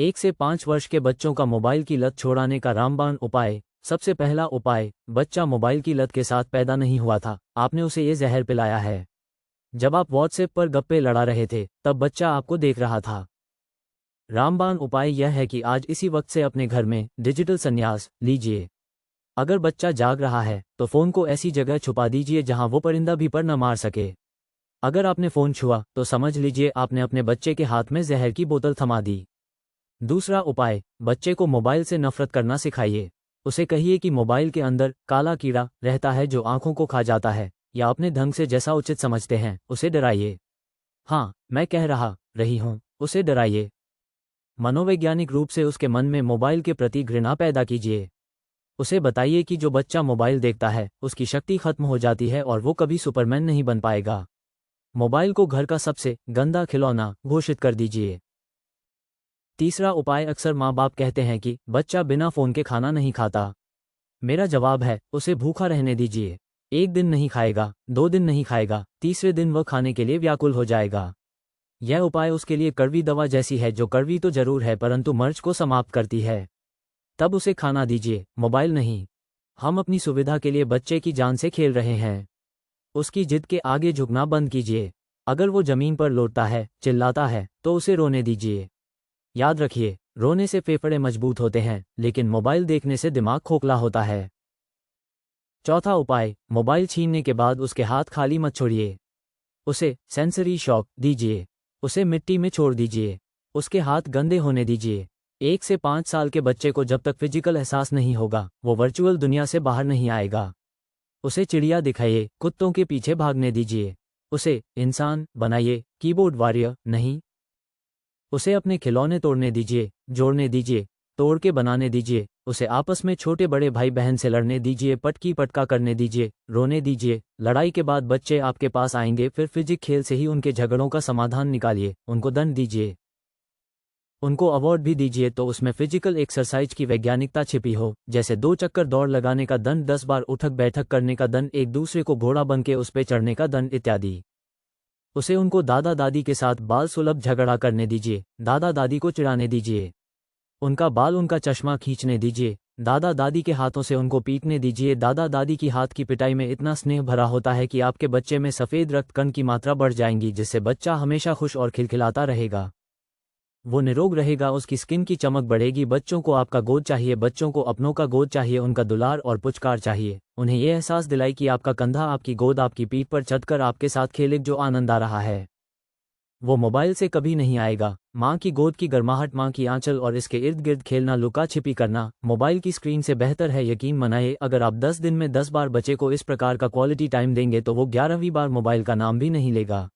1 से 5 वर्ष के बच्चों का मोबाइल की लत छुड़ाने का रामबाण उपाय। सबसे पहला उपाय, बच्चा मोबाइल की लत के साथ पैदा नहीं हुआ था, आपने उसे ये जहर पिलाया है। जब आप व्हाट्सएप पर गप्पे लड़ा रहे थे तब बच्चा आपको देख रहा था। रामबाण उपाय यह है कि आज इसी वक्त से अपने घर में डिजिटल संन्यास लीजिए। अगर बच्चा जाग रहा है तो फ़ोन को ऐसी जगह छुपा दीजिए जहां वो परिंदा भी पर न मार सके। अगर आपने फ़ोन छुआ तो समझ लीजिए आपने अपने बच्चे के हाथ में जहर की बोतल थमा दी। दूसरा उपाय, बच्चे को मोबाइल से नफरत करना सिखाइए। उसे कहिए कि मोबाइल के अंदर काला कीड़ा रहता है जो आंखों को खा जाता है, या अपने ढंग से जैसा उचित समझते हैं उसे डराइए। हाँ, मैं कह रही हूँ, उसे डराइए। मनोवैज्ञानिक रूप से उसके मन में मोबाइल के प्रति घृणा पैदा कीजिए। उसे बताइए कि जो बच्चा मोबाइल देखता है उसकी शक्ति खत्म हो जाती है और वो कभी सुपरमैन नहीं बन पाएगा। मोबाइल को घर का सबसे गंदा खिलौना घोषित कर दीजिए। तीसरा उपाय, अक्सर माँ बाप कहते हैं कि बच्चा बिना फ़ोन के खाना नहीं खाता। मेरा जवाब है, उसे भूखा रहने दीजिए। 1 दिन नहीं खाएगा, 2 दिन नहीं खाएगा, तीसरे दिन वह खाने के लिए व्याकुल हो जाएगा। यह उपाय उसके लिए कड़वी दवा जैसी है, जो कड़वी तो जरूर है परंतु मर्ज को समाप्त करती है। तब उसे खाना दीजिए, मोबाइल नहीं। हम अपनी सुविधा के लिए बच्चे की जान से खेल रहे हैं। उसकी जिद के आगे झुकना बंद कीजिए। अगर वो जमीन पर लौटता है, चिल्लाता है, तो उसे रोने दीजिए। याद रखिए, रोने से फेफड़े मजबूत होते हैं, लेकिन मोबाइल देखने से दिमाग खोखला होता है। चौथा उपाय, मोबाइल छीनने के बाद उसके हाथ खाली मत छोड़िए। उसे सेंसरी शॉक दीजिए। उसे मिट्टी में छोड़ दीजिए। उसके हाथ गंदे होने दीजिए। 1 से 5 साल के बच्चे को जब तक फिजिकल एहसास नहीं होगा वो वर्चुअल दुनिया से बाहर नहीं आएगा। उसे चिड़िया दिखाइए, कुत्तों के पीछे भागने दीजिए। उसे इंसान बनाइए, कीबोर्ड वॉरियर नहीं। उसे अपने खिलौने तोड़ने दीजिए, जोड़ने दीजिए, तोड़ के बनाने दीजिए। उसे आपस में छोटे बड़े भाई बहन से लड़ने दीजिए, पटकी पटका करने दीजिए, रोने दीजिए। लड़ाई के बाद बच्चे आपके पास आएंगे, फिर फिजिक खेल से ही उनके झगड़ों का समाधान निकालिए। उनको दंड दीजिए, उनको अवार्ड भी दीजिए तो उसमें फिजिकल एक्सरसाइज की वैज्ञानिकता छिपी हो, जैसे 2 चक्कर दौड़ लगाने का दंड, 10 बार उठक बैठक करने का दंड, एक दूसरे को घोड़ा बनके उस पे चढ़ने का दंड इत्यादि। उसे उनको दादा दादी के साथ बाल सुलभ झगड़ा करने दीजिए। दादा दादी को चिढ़ाने दीजिए। उनका बाल उनका चश्मा खींचने दीजिए। दादा दादी के हाथों से उनको पीटने दीजिए। दादा दादी की हाथ की पिटाई में इतना स्नेह भरा होता है कि आपके बच्चे में सफ़ेद रक्त कण की मात्रा बढ़ जाएंगी, जिससे बच्चा हमेशा खुश और खिलखिलाता रहेगा। वो निरोग रहेगा, उसकी स्किन की चमक बढ़ेगी। बच्चों को आपका गोद चाहिए, बच्चों को अपनों का गोद चाहिए, उनका दुलार और पुचकार चाहिए। उन्हें यह एहसास दिलाई कि आपका कंधा, आपकी गोद, आपकी पीठ पर चढ़कर आपके साथ खेले, जो आनंद आ रहा है वो मोबाइल से कभी नहीं आएगा। माँ की गोद की गर्माहट, माँ की आंचल और इसके इर्द गिर्द खेलना, लुका छिपी करना मोबाइल की स्क्रीन से बेहतर है। यकीन मनाइए, अगर आप 10 दिन में 10 बार बच्चे को इस प्रकार का क्वालिटी टाइम देंगे तो वो 11वीं बार मोबाइल का नाम भी नहीं लेगा।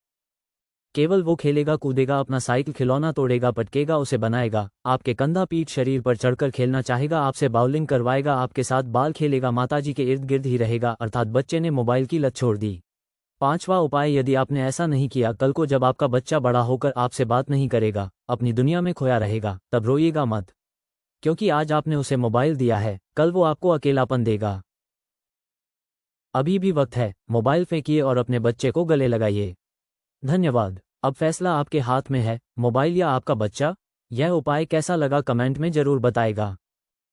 केवल वो खेलेगा, कूदेगा, अपना साइकिल खिलौना तोड़ेगा, पटकेगा, उसे बनाएगा, आपके कंधा पीठ शरीर पर चढ़कर खेलना चाहेगा, आपसे बाउलिंग करवाएगा, आपके साथ बाल खेलेगा, माताजी के इर्द गिर्द ही रहेगा। अर्थात बच्चे ने मोबाइल की लत छोड़ दी। 5वां उपाय, यदि आपने ऐसा नहीं किया, कल को जब आपका बच्चा बड़ा होकर आपसे बात नहीं करेगा, अपनी दुनिया में खोया रहेगा, तब रोइएगा मत, क्योंकि आज आपने उसे मोबाइल दिया है, कल वो आपको अकेलापन देगा। अभी भी वक्त है, मोबाइल फेंकिए और अपने बच्चे को गले लगाइए। धन्यवाद। अब फैसला आपके हाथ में है, मोबाइल या आपका बच्चा। यह उपाय कैसा लगा कमेंट में जरूर बताएगा।